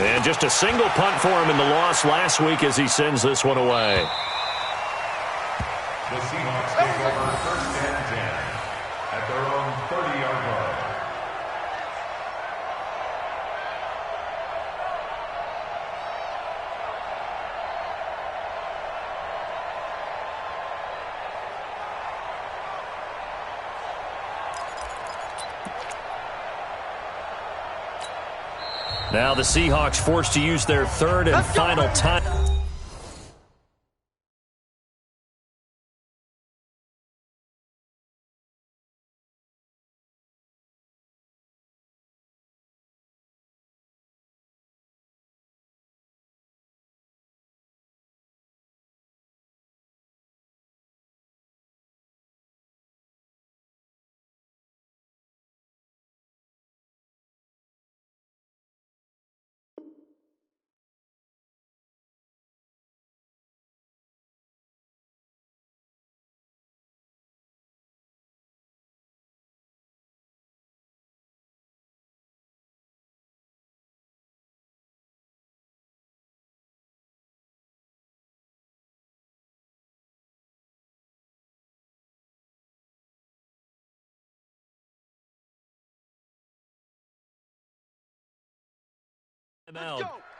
And just a single punt for him in the loss last week as he sends this one away. The Seahawks take over first and 10 at their own 30-yard line. Now the Seahawks forced to use their third and final time.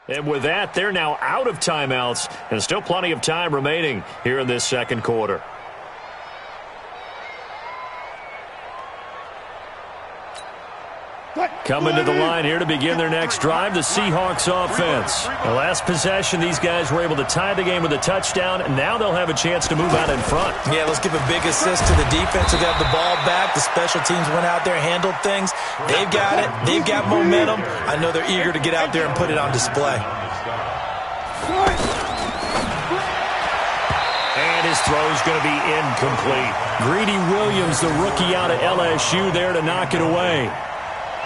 And with that, they're now out of timeouts, and still plenty of time remaining here in this second quarter. Coming to the line here to begin their next drive, the Seahawks offense. The last possession, these guys were able to tie the game with a touchdown, and now they'll have a chance to move out in front. Yeah, let's give a big assist to the defense. They got the ball back. The special teams went out there, handled things. They've got it. They've got momentum. I know they're eager to get out there and put it on display. And his throw's going to be incomplete. Greedy Williams, the rookie out of LSU, there to knock it away.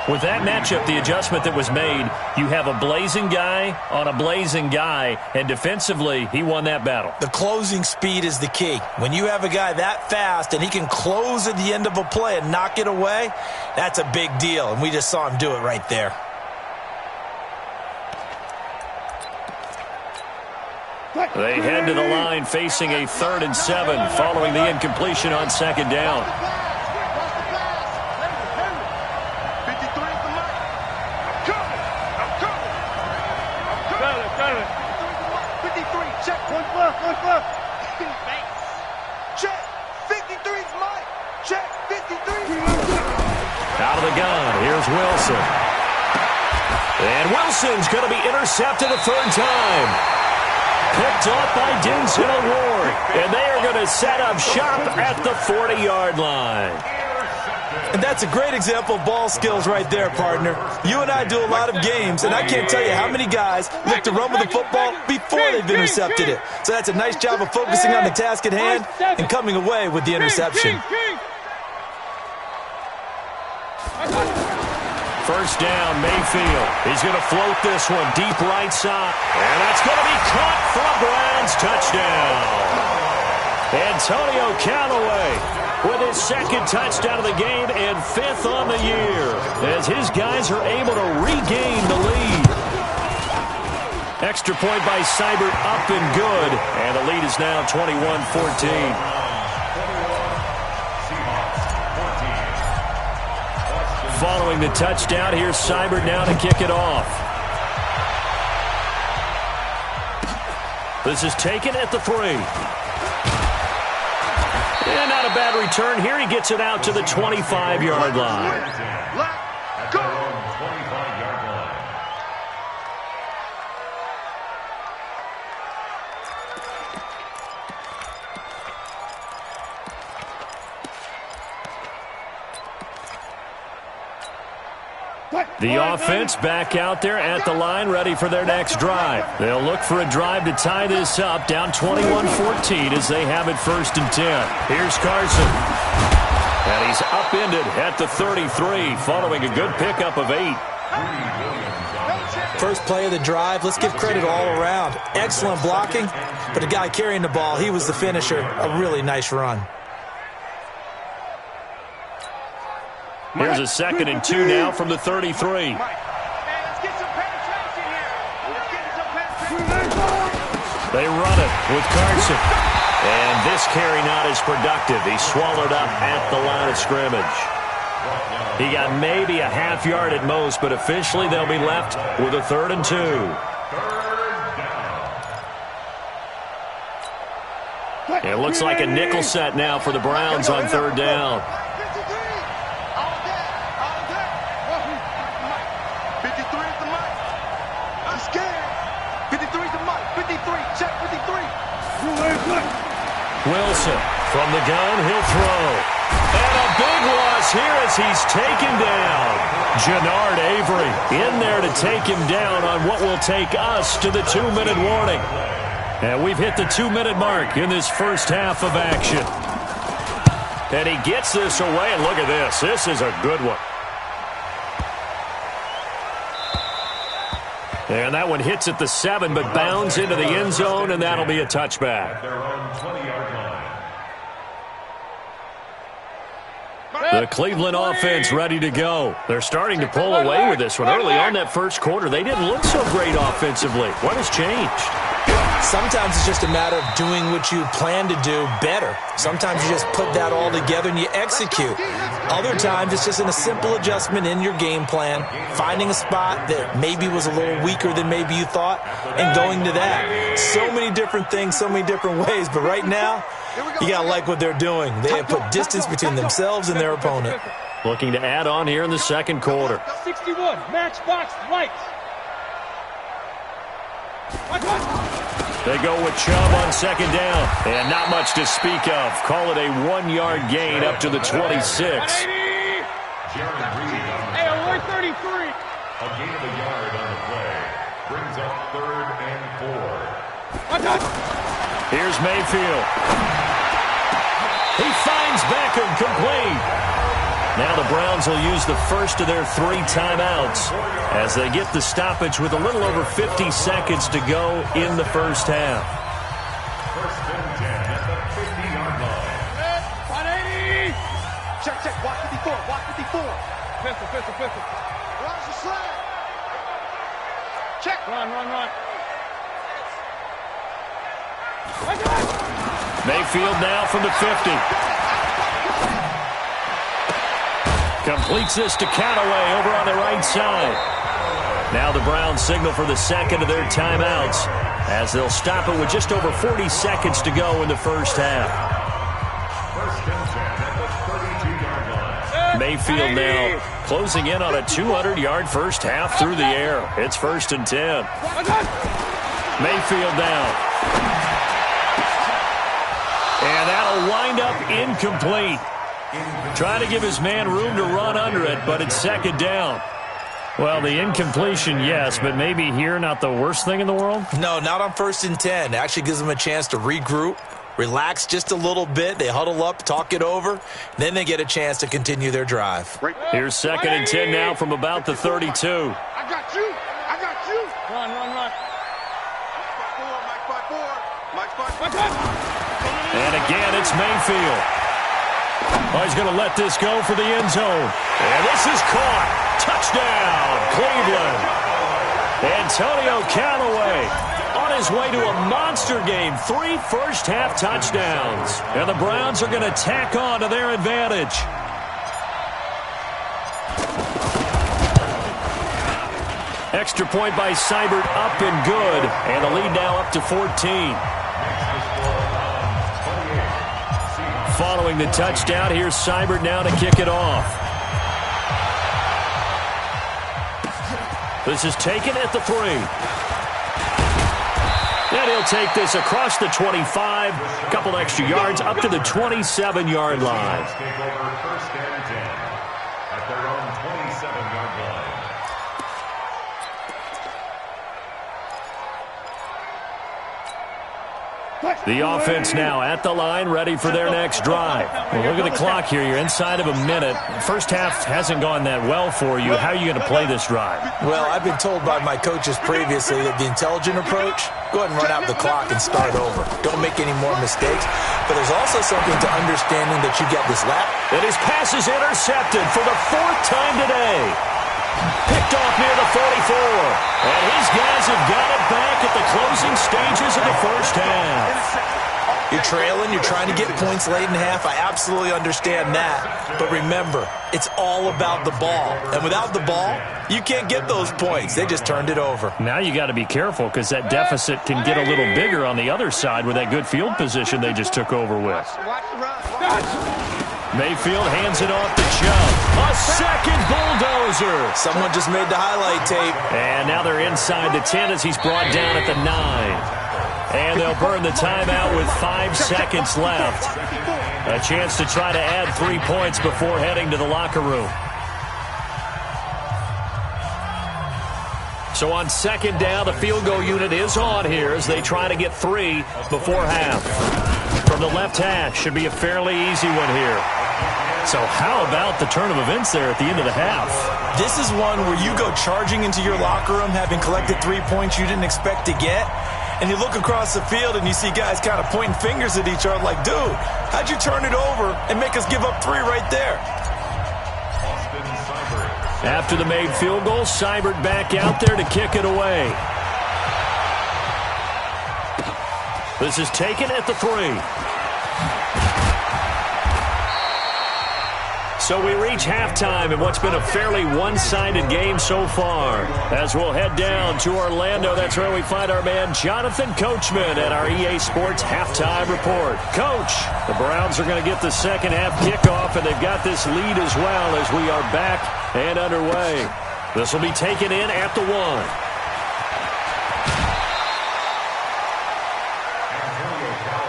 With that matchup, the adjustment that was made, you have a blazing guy on a blazing guy, and defensively, he won that battle. The closing speed is the key. When you have a guy that fast and he can close at the end of a play and knock it away, that's a big deal, and we just saw him do it right there. They head to the line facing a 3rd and 7 following the incompletion on second down. Check. 53's Mike. Check. 53's Out of the gun. Here's Wilson. And Wilson's going to be intercepted a third time. Picked off by Denzel Ward. And they are going to set up shop at the 40-yard line. And that's a great example of ball skills right there, partner. You and I do a lot of games, and I can't tell you how many guys look to run with the football before they've intercepted it. So that's a nice job of focusing on the task at hand and coming away with the interception. First down, Mayfield. He's going to float this one deep right side. And that's going to be caught for a Browns touchdown. Antonio Callaway with his second touchdown of the game and 5th on the year as his guys are able to regain the lead. Extra point by Seibert, up and good. And the lead is now 21-14. Following the touchdown, here's Seibert now to kick it off. This is taken at the 3. And not a bad return here. He gets it out to the 25-yard line. At their own 25-yard line. The offense back out there at the line, ready for their next drive. They'll look for a drive to tie this up, down 21-14 as they have it 1st and 10. Here's Carson. And he's upended at the 33, following a good pickup of 8. First play of the drive, let's give credit all around. Excellent blocking, but the guy carrying the ball, he was the finisher. A really nice run. Here's a 2nd and 2 now from the 33. They run it with Carson. And this carry not as productive. He's swallowed up at the line of scrimmage. He got maybe a half yard at most, but officially they'll be left with a 3rd and 2. It looks like a nickel set now for the Browns on 3rd down. 53 is the mic. I'm scared. 53 is the mic. 53. Check 53. Wilson from the gun. He'll throw. And a big loss here as he's taken down. Jannard Avery in there to take him down on what will take us to the 2-minute warning. And we've hit the 2-minute mark in this first half of action. And he gets this away, and look at this. This is a good one. And that one hits at the 7, but bounds into the end zone, and that'll be a touchback. Their own 20-yard line. The Cleveland offense ready to go. They're starting to pull away with this one. Early on that first quarter, they didn't look so great offensively. What has changed? Sometimes it's just a matter of doing what you plan to do better. Sometimes you just put that all together and you execute. Other times it's just a simple adjustment in your game plan, finding a spot that maybe was a little weaker than maybe you thought, and going to that. So many different things, so many different ways, but right now, you got to like what they're doing. They have put distance between themselves and their opponent. Looking to add on here in the second quarter. 61, matchbox lights. They go with Chubb on second down. And not much to speak of. Call it a 1-yard gain up to the 26. Hey, 133. A gain of a yard on the play. Brings up 3rd and 4. Here's Mayfield. He finds Beckham complete. Now the Browns will use the first of their 3 timeouts as they get the stoppage with a little over 50 seconds to go in the first half. 1st and 10 at the 50-yard line. 180. Check, check. Watch 54. Watch 54. Pistol. Rush the slide. Check. Run. Mayfield now from the 50. Completes this to Callaway over on the right side. Now the Browns signal for the second of their timeouts as they'll stop it with just over 40 seconds to go in the first half. 1st and 10 at the 32-yard line. Mayfield now closing in on a 200-yard first half through the air. It's 1st and 10. Mayfield now. And that'll wind up incomplete. Trying to give his man room to run under it, but it's second down. Well, the incompletion, yes, but maybe here not the worst thing in the world? No, not on 1st and 10. It actually gives them a chance to regroup, relax just a little bit. They huddle up, talk it over. Then they get a chance to continue their drive. Here's 2nd and 10 now from about the 32. I got you. Run. Mike 4. And again, it's Mayfield. Oh, he's going to let this go for the end zone. And this is caught. Touchdown, Cleveland. Antonio Callaway on his way to a monster game. 3 first-half touchdowns. And the Browns are going to tack on to their advantage. Extra point by Seibert up and good. And the lead now up to 14. Following the touchdown, here's Seibert now to kick it off. This is taken at the 3. And he'll take this across the 25, a couple extra yards, up to the 27-yard line. Take over 1st and 10 at their own 27-yard line. The offense now at the line, ready for their next drive. Well, look at the clock here. You're inside of a minute. First half hasn't gone that well for you. How are you going to play this drive? Well, I've been told by my coaches previously that the intelligent approach, go ahead and run out the clock and start over. Don't make any more mistakes. But there's also something to understanding that you got this lap. And his pass is intercepted for the 4th time today. Picked off near the 44. And his guys have got it back at the close closing stages of the first half. You're trailing, you're trying to get points late in half. I absolutely understand that. But remember, it's all about the ball. And without the ball, you can't get those points. They just turned it over. Now you got to be careful because that deficit can get a little bigger on the other side with that good field position they just took over with. Mayfield hands it off to Chubb. A second bulldozer. Someone just made the highlight tape. And now they're inside the 10 as he's brought down at the 9. And they'll burn the timeout with 5 seconds left. A chance to try to add 3 points before heading to the locker room. So on second down, the field goal unit is on here as they try to get 3 before half. From the left hash, should be a fairly easy one here. So how about the turn of events there at the end of the half? This is one where you go charging into your locker room having collected 3 points you didn't expect to get. And you look across the field and you see guys kind of pointing fingers at each other like, dude, how'd you turn it over and make us give up 3 right there? After the made field goal, Seibert back out there to kick it away. This is taken at the 3. So we reach halftime in what's been a fairly one-sided game so far. As we'll head down to Orlando, that's where we find our man Jonathan Coachman at our EA Sports Halftime Report. Coach, the Browns are going to get the second half kickoff, and they've got this lead as well as we are back and underway. This will be taken in at the 1.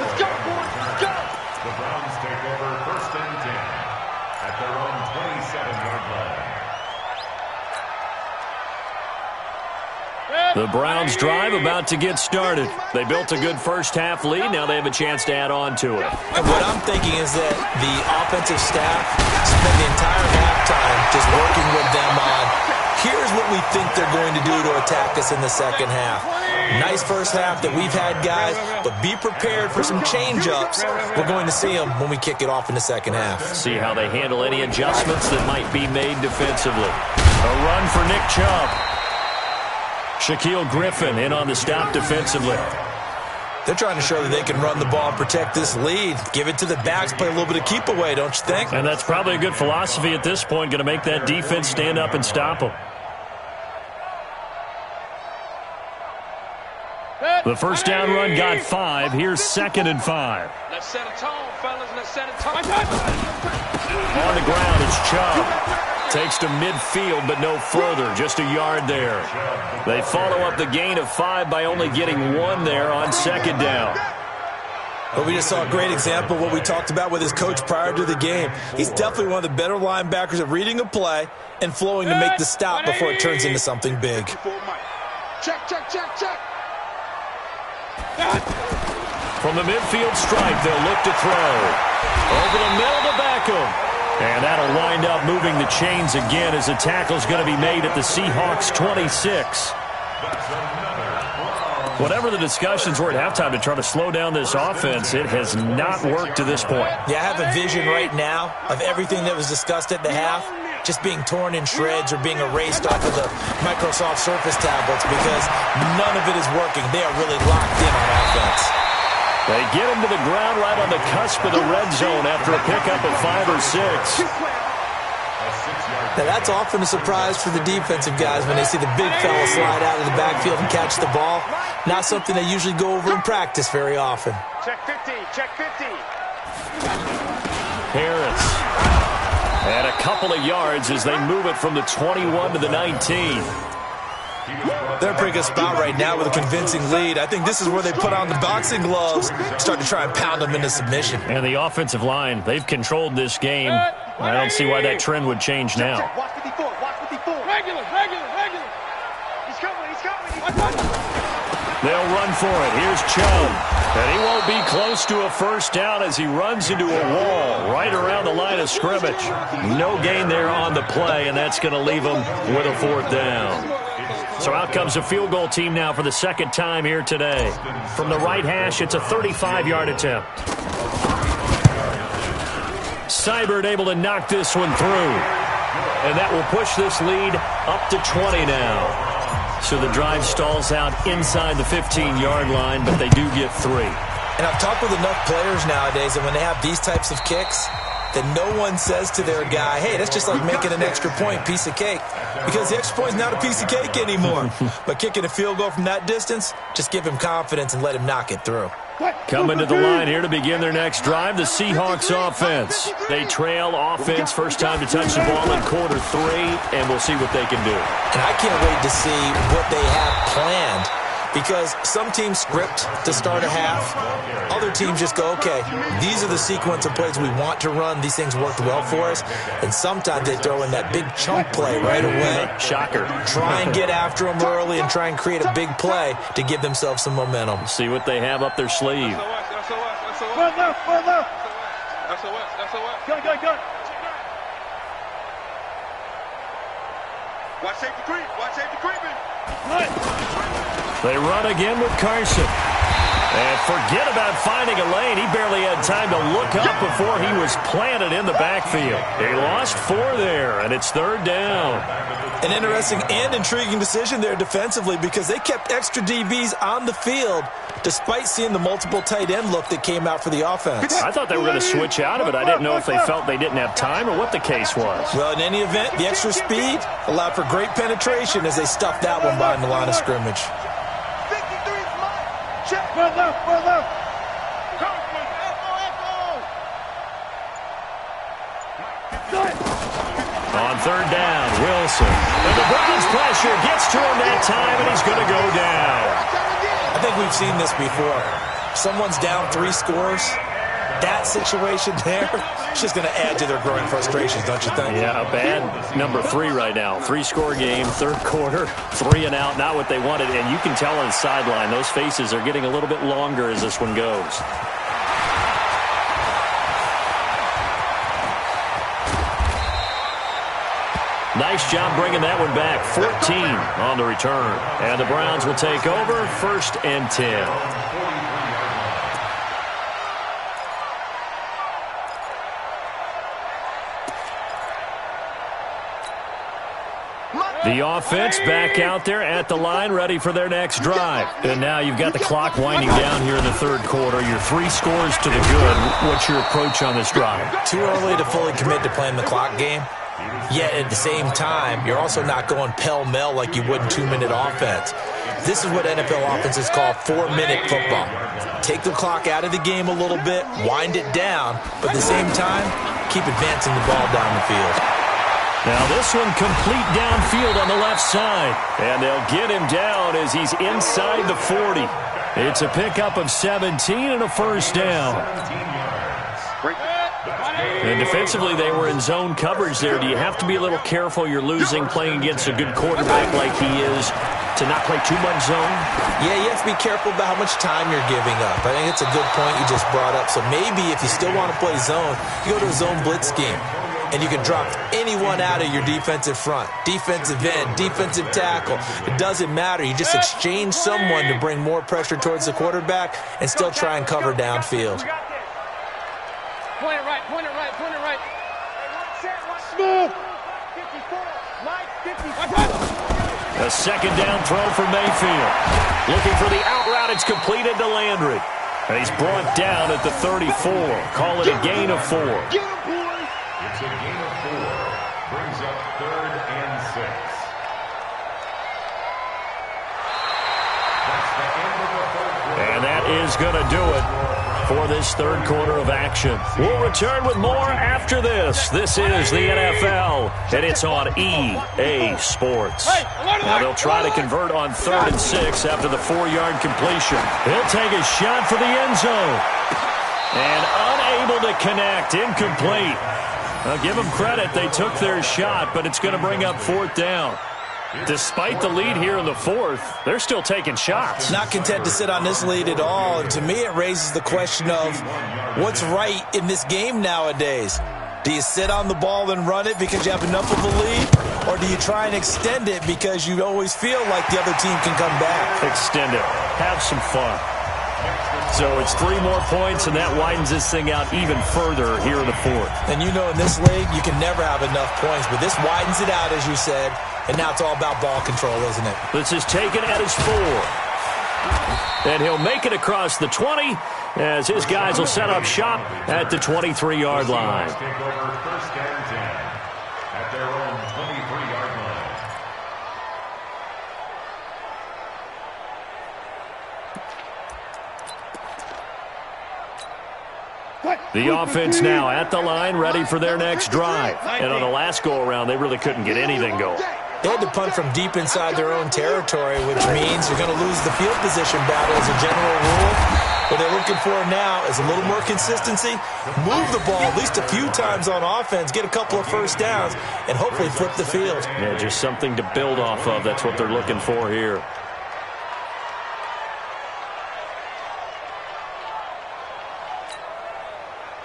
Let's go, boys. Let's go. The Browns take over 1st and 10 at their own 27-yard line. The Browns drive about to get started. They built a good first half lead. Now they have a chance to add on to it. And what I'm thinking is that the offensive staff spent the entire halftime just working with them on, here's what we think they're going to do to attack us in the second half. Nice first half that we've had, guys, but be prepared for some change-ups. We're going to see them when we kick it off in the second half. See how they handle any adjustments that might be made defensively. A run for Nick Chubb. Shaquille Griffin in on the stop defensively. They're trying to show that they can run the ball and protect this lead. Give it to the backs, play a little bit of keep away, don't you think? And that's probably a good philosophy at this point, going to make that defense stand up and stop them. The first down run got 5. Here's 2nd and 5. Let's set a tone, fellas. Let's set a tone. On the ground, it's Chubb. Takes to midfield, but no further. Just a yard there. They follow up the gain of 5 by only getting 1 there on 2nd down. But we just saw a great example of what we talked about with his coach prior to the game. He's definitely one of the better linebackers at reading a play and flowing to make the stop before it turns into something big. Check, check, check, check. From the midfield stripe, they'll look to throw. Over the middle to Beckham. And that'll wind up moving the chains again as the tackle's going to be made at the Seahawks 26. Whatever the discussions were at halftime to try to slow down this offense, it has not worked to this point. Yeah, I have a vision right now of everything that was discussed at the half just being torn in shreds or being erased off of the Microsoft Surface tablets because none of it is working. They are really locked in on offense. They get him to the ground right on the cusp of the red zone after a pickup of 5 or 6. Now, that's often a surprise for the defensive guys when they see the big fella slide out of the backfield and catch the ball. Not something they usually go over in practice very often. Check 50. Check 50. Harris. And a couple of yards as they move it from the 21 to the 19. They're in a pretty good spot right now with a convincing lead. I think this is where they put on the boxing gloves, start to try and pound them into submission. And the offensive line, they've controlled this game. I don't see why that trend would change now. Watch 54. Watch 54. Regular. He's coming. They'll run for it. Here's Chubb. And he won't be close to a first down as he runs into a wall right around the line of scrimmage. No gain there on the play, and that's going to leave him with a 4th down. So out comes the field goal team now for the second time here today. From the right hash, it's a 35-yard attempt. Seibert able to knock this one through. And that will push this lead up to 20 now. So the drive stalls out inside the 15-yard line, but they do get 3. And I've talked with enough players nowadays that when they have these types of kicks, that no one says to their guy, hey, that's just like making an extra point, piece of cake. Because the extra point is not a piece of cake anymore. But kicking a field goal from that distance, just give him confidence and let him knock it through. Coming to the line here to begin their next drive, the Seahawks offense. They trail offense, first time to touch the ball in quarter 3, and we'll see what they can do. And I can't wait to see what they have planned. Because some teams script to start a half. Other teams just go, okay, these are the sequence of plays we want to run. These things worked well for us. And sometimes they throw in that big chunk play right away. Shocker. Try and get after them early and try and create a big play to give themselves some momentum. See what they have up their sleeve. One left. Gun. Watch safety creeping. They run again with Carson. And forget about finding a lane. He barely had time to look up before he was planted in the backfield. He lost 4 there, and it's 3rd down. An interesting and intriguing decision there defensively because they kept extra DBs on the field despite seeing the multiple tight end look that came out for the offense. I thought they were going to switch out of it. I didn't know if they felt they didn't have time or what the case was. Well, in any event, the extra speed allowed for great penetration as they stuffed that one behind the line of scrimmage. One left. On 3rd down, Wilson. And the Browns pressure gets to him that time, and he's going to go down. I think we've seen this before. Someone's down 3 scores. That situation there, it's just going to add to their growing frustrations, don't you think? Yeah, a bad number 3 right now. 3-score game, 3rd quarter, 3 and out, not what they wanted. And you can tell on the sideline, those faces are getting a little bit longer as this one goes. Nice job bringing that one back. 14 on the return. And the Browns will take over, 1st and 10. The offense back out there at the line, ready for their next drive. And now you've got the clock winding down here in the 3rd quarter. You're 3 scores to the good. What's your approach on this drive? Too early to fully commit to playing the clock game. Yet at the same time, you're also not going pell-mell like you would in 2-minute offense. This is what NFL offenses call 4-minute football. Take the clock out of the game a little bit, wind it down, but at the same time, keep advancing the ball down the field. Now this one complete downfield on the left side. And they'll get him down as he's inside the 40. It's a pickup of 17 and a 1st down. And defensively, they were in zone coverage there. Do you have to be a little careful you're losing playing against a good quarterback like he is to not play too much zone? Yeah, you have to be careful about how much time you're giving up. I think it's a good point you just brought up. So maybe if you still want to play zone, you go to a zone blitz scheme. And you can drop anyone out of your defensive front. Defensive end, defensive tackle. It doesn't matter. You just exchange someone to bring more pressure towards the quarterback and still try and cover downfield. Point it right. Smooth. 54. A 2nd down throw for Mayfield. Looking for the out route. It's completed to Landry. And he's brought down at the 34. Call it a gain of 4. It's a gain of 4. Brings up 3rd and 6. That's the end of the 3rd quarter. And that is going to do it for this 3rd quarter of action. We'll return with more after this. This is the NFL, and it's on EA Sports. Now they'll try to convert on 3rd and 6 after the 4-yard completion. He'll take a shot for the end zone. And unable to connect, incomplete. I'll give them credit. They took their shot, but it's going to bring up 4th down. Despite the lead here in the 4th, they're still taking shots. Not content to sit on this lead at all. And to me, it raises the question of what's right in this game nowadays. Do you sit on the ball and run it because you have enough of a lead? Or do you try and extend it because you always feel like the other team can come back? Extend it. Have some fun. So it's 3 more points, and that widens this thing out even further here in the fourth. And you know in this league, you can never have enough points, but this widens it out, as you said, and now it's all about ball control, isn't it? This is taken at his 4. And he'll make it across the 20 as his guys will set up shop at the 23-yard line. Take over first and 10 at their own 23-yard line. The offense now at the line, ready for their next drive. And on the last go-around, they really couldn't get anything going. They had to punt from deep inside their own territory, which means you're going to lose the field position battle as a general rule. What they're looking for now is a little more consistency, move the ball at least a few times on offense, get a couple of first downs, and hopefully flip the field. Yeah, just something to build off of. That's what they're looking for here.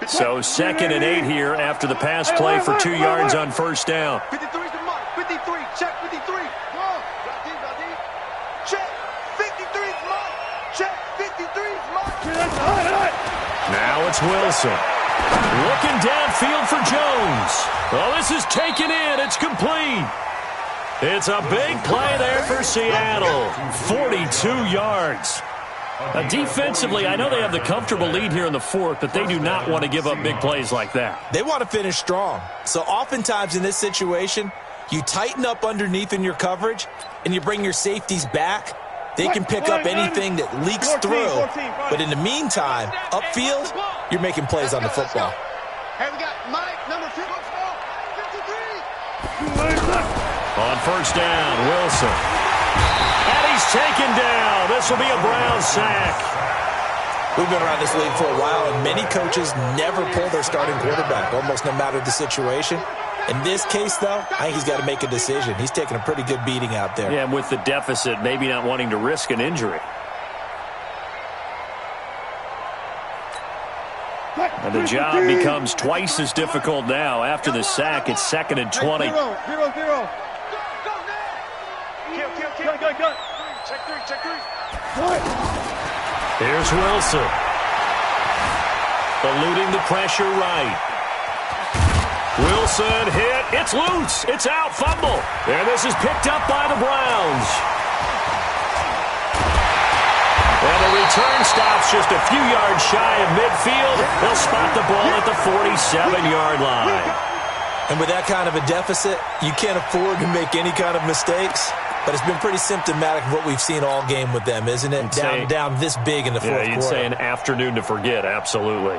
So 2nd and 8 here after the pass play for 2 yards on first down. 53's the mark. 53. Check 53. Check 53's mark. Check 53's mark. Now it's Wilson. Looking downfield for Jones. Oh, this is taken in. It's complete. It's a big play there for Seattle. 42 yards. Defensively, I know they have the comfortable lead here in the fourth, but they do not want to give up big plays like that. They want to finish strong. So oftentimes in this situation, you tighten up underneath in your coverage, and you bring your safeties back. They can pick up anything that leaks through. But in the meantime, upfield, you're making plays on the football. Hey, we got Mike, number 53. On first down, Wilson. And he's taken down. This will be a Brown sack. We've been around this league for a while, and many coaches never pull their starting quarterback, almost no matter the situation. In this case, though, I think he's got to make a decision. He's taking a pretty good beating out there. Yeah, and with the deficit, maybe not wanting to risk an injury. And the job becomes twice as difficult now. After the sack, it's 2nd and 20. Zero. Go. Check 3. Here's Wilson. Eluding the pressure right. Wilson hit. It's loose. It's out. Fumble. And this is picked up by the Browns. And the return stops just a few yards shy of midfield. They'll spot the ball at the 47-yard line. And with that kind of a deficit, you can't afford to make any kind of mistakes. But it's been pretty symptomatic of what we've seen all game with them, isn't it? Down this big in the fourth quarter. Yeah, you'd say an afternoon to forget, absolutely.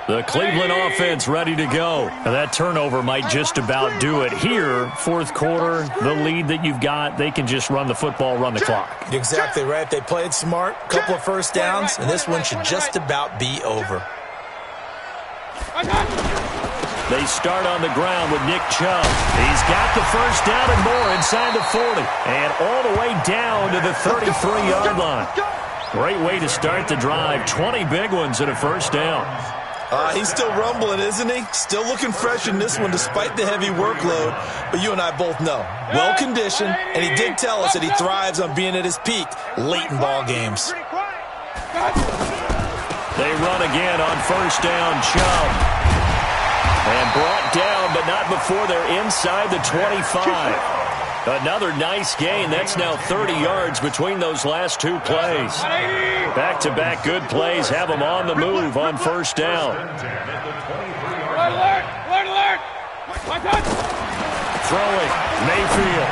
The Cleveland offense ready to go. Now that turnover might just about do it here. Fourth quarter, the lead that you've got, they can just run the football, run the clock. Exactly right. They played smart, couple of first downs, and this one should just about be over. They start on the ground with Nick Chubb. He's got the first down and more inside the 40. And all the way down to the 33-yard line. Great way to start the drive. 20 big ones and a first down. He's still rumbling, isn't he? Still looking fresh in this one despite the heavy workload. But you and I both know, well-conditioned, and he did tell us that he thrives on being at his peak late in ball games. They run again on first down, Chubb. And brought down, but not before they're inside the 25. Another nice gain. That's now 30 yards between those last two plays. Back-to-back good plays have them on the move on first down. Alert! Throwing, Mayfield.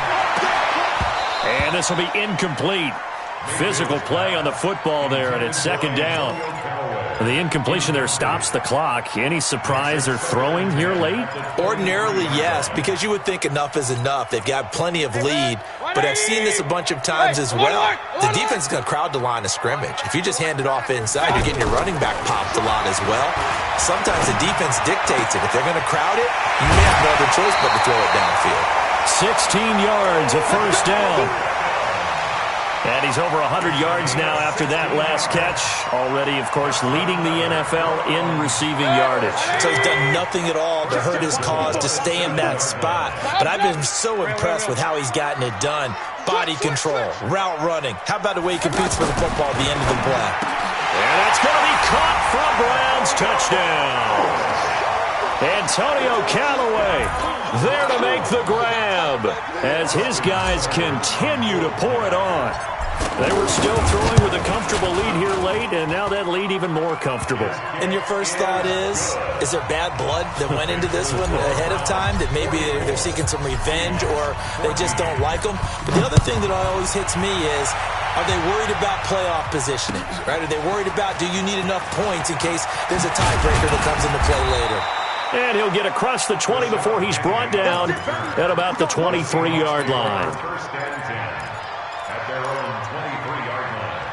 And this will be incomplete. Physical play on the football there, and it's 2nd down. The incompletion there stops the clock. Any surprise they're throwing here late? Ordinarily, yes, because you would think enough is enough. They've got plenty of lead, but I've seen this a bunch of times as well. The defense is going to crowd the line of scrimmage. If you just hand it off inside, you're getting your running back popped a lot as well. Sometimes the defense dictates it. If they're going to crowd it, you may have no other choice but to throw it downfield. 16 yards, a first down. And he's over 100 yards now after that last catch. Already, of course, leading the NFL in receiving yardage. So he's done nothing at all to hurt his cause, to stay in that spot. But I've been so impressed with how he's gotten it done. Body control, route running. How about the way he competes for the football at the end of the play? And that's going to be caught from Browns. Touchdown. Antonio Callaway there to make the grab as his guys continue to pour it on. They were still throwing with a comfortable lead here late, and now that lead even more comfortable. And your first thought is there bad blood that went into this one ahead of time, that maybe they're seeking some revenge or they just don't like them? But the other thing that always hits me is, are they worried about playoff positioning? Right? Are they worried about, do you need enough points in case there's a tiebreaker that comes into play later? And he'll get across the 20 before he's brought down at about the 23-yard line. First and 10 at their own 23-yard line.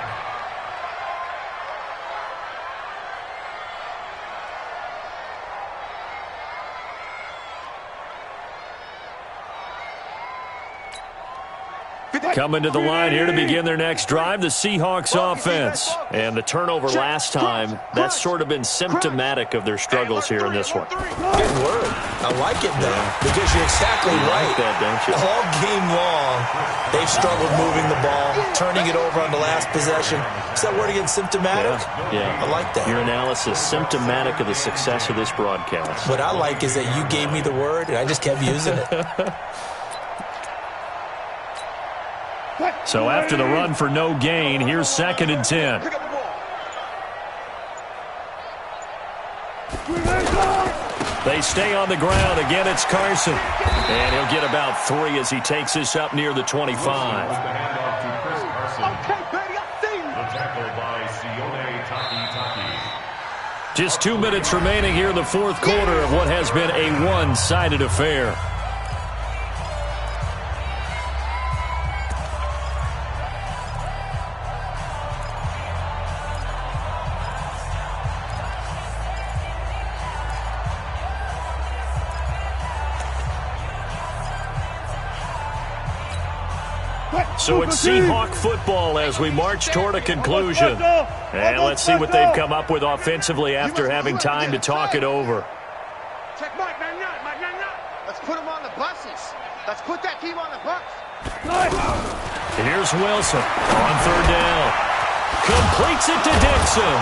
Coming to the line here to begin their next drive, the Seahawks offense. And the turnover last time, that's sort of been symptomatic of their struggles here in this one. Good word. I like it, though, because you're exactly right. Like that, don't you? All game long, they've struggled moving the ball, turning it over on the last possession. Is that word again, symptomatic? Yeah. I like that. Your analysis, symptomatic of the success of this broadcast. What I like is that you gave me the word, and I just kept using it. So after the run for no gain, here's 2nd and 10. They stay on the ground. Again, it's Carson. And he'll get about 3 as he takes this up near the 25. The handoff to Chris Carson. The tackle by Sione Taki. Just 2 minutes remaining here in the fourth quarter of what has been a one-sided affair. So it's Seahawk football as we march toward a conclusion. And let's see what they've come up with offensively after having time to talk it over. Check Mike 99, Mike 99. Let's put him on the buses. Let's put that team on the bus. Here's Wilson on 3rd down. Completes it to Dixon.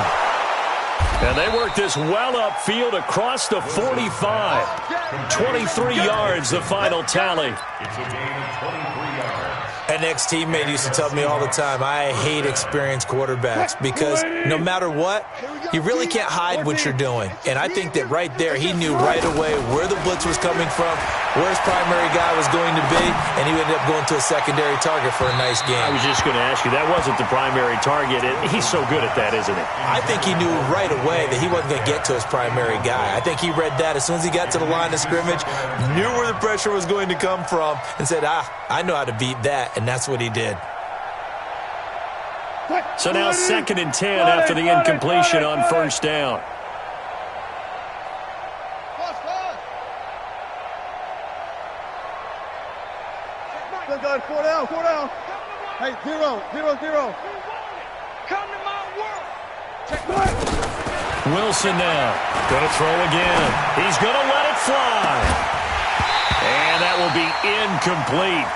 And they work this well upfield across the 45. 23 yards, the final tally. It's a gain of 23 yards. An ex-teammate used to tell me all the time, I hate experienced quarterbacks because no matter what, you really can't hide what you're doing. And I think that right there, he knew right away where the blitz was coming from, where his primary guy was going to be, and he ended up going to a secondary target for a nice game. I was just going to ask you, that wasn't the primary target. He's so good at that, isn't he? I think he knew right away that he wasn't going to get to his primary guy. I think he read that as soon as he got to the line of scrimmage, knew where the pressure was going to come from, and said, I know how to beat that, and that's what he did. So now 2nd and 10 after the incompletion on 1st down. Good, 4 down, 4 down. Hey, 0, 0, 0. Come to my world. Check Wilson now. Going to throw again. He's going to let it fly. And that will be incomplete.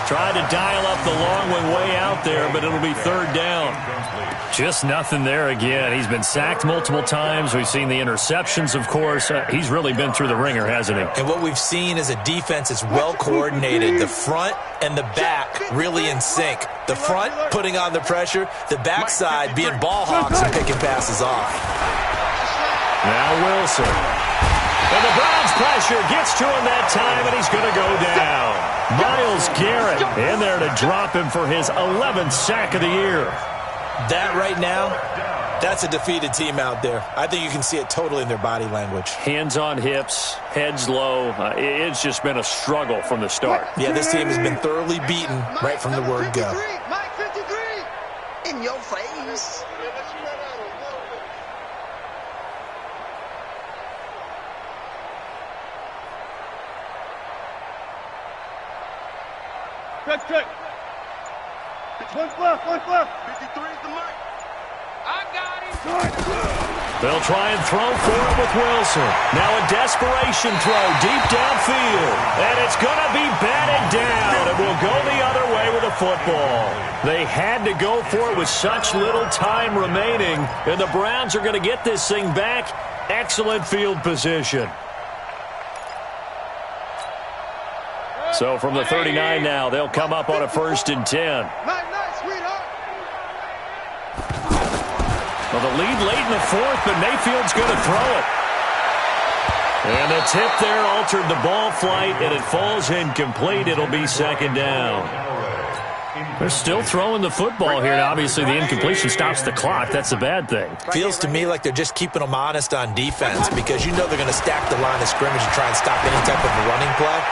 Tried to dial up the long one way out there, but it'll be 3rd down. Just nothing there again. He's been sacked multiple times. We've seen the interceptions, of course. He's really been through the ringer, hasn't he? And what we've seen is a defense that's well coordinated. The front and the back really in sync. The front putting on the pressure, the backside being ball hawks and picking passes off. Now Wilson. And the Browns pressure gets to him that time, and he's going to go down. Myles Garrett in there to drop him for his 11th sack of the year. That right now, that's a defeated team out there. I think you can see it totally in their body language. Hands on hips, heads low. It's just been a struggle from the start. Yeah, this team has been thoroughly beaten right from the word go. Mike 53. In your face. Check. One's left, one's left. 53 is the mic. They'll try and throw for it with Wilson. Now a desperation throw deep downfield. And it's going to be batted down. It will go the other way with the football. They had to go for it with such little time remaining. And the Browns are going to get this thing back. Excellent field position. So from the 39 now, they'll come up on a 1st and 10. Nice, sweetheart. Well, the lead late in the 4th, but Mayfield's going to throw it. And the tip there altered the ball flight, and it falls incomplete. It'll be 2nd down. They're still throwing the football here, and obviously the incompletion stops the clock. That's a bad thing. Feels to me like they're just keeping them honest on defense because you know they're going to stack the line of scrimmage and try and stop any type of a running play.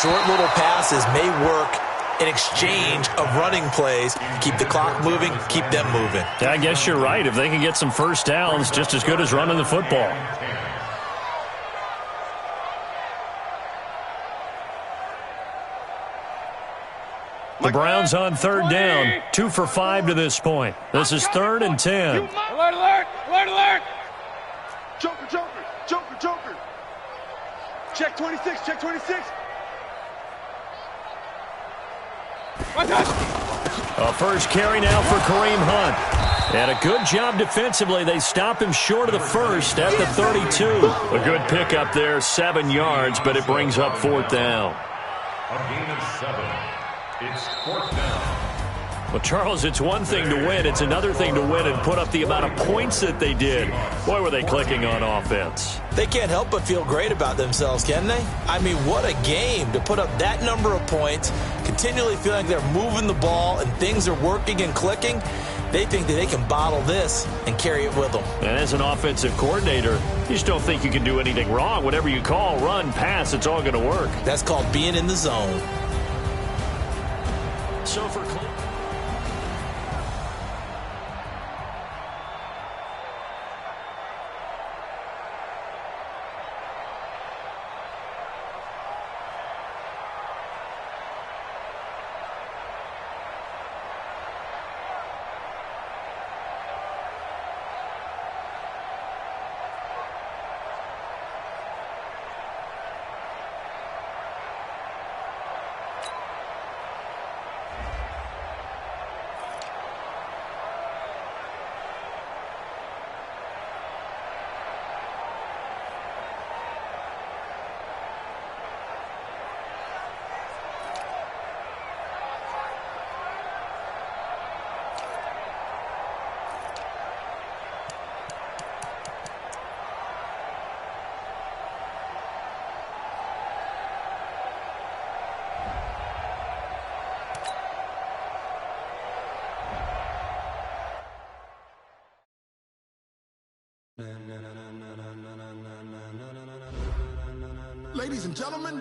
Short little passes may work in exchange of running plays. Keep the clock moving, keep them moving. Yeah, I guess you're right. If they can get some first downs, just as good as running the football. The Browns on 3rd down, 2 for 5 to this point. This is 3rd and 10. Alert, alert, alert, alert. Joker, joker, joker, joker. Check 26, check 26. A first carry now for Kareem Hunt. And a good job defensively. They stop him short of the first at the 32. A good pickup there, 7 yards, but it brings up 4th down. A gain of 7. It's 4th down. Well, Charles, it's one thing to win. It's another thing to win and put up the amount of points that they did. Boy, were they clicking on offense. They can't help but feel great about themselves, can they? I mean, what a game to put up that number of points, continually feeling like they're moving the ball and things are working and clicking. They think that they can bottle this and carry it with them. And as an offensive coordinator, you just don't think you can do anything wrong. Whatever you call, run, pass, it's all going to work. That's called being in the zone. So for Ladies and gentlemen,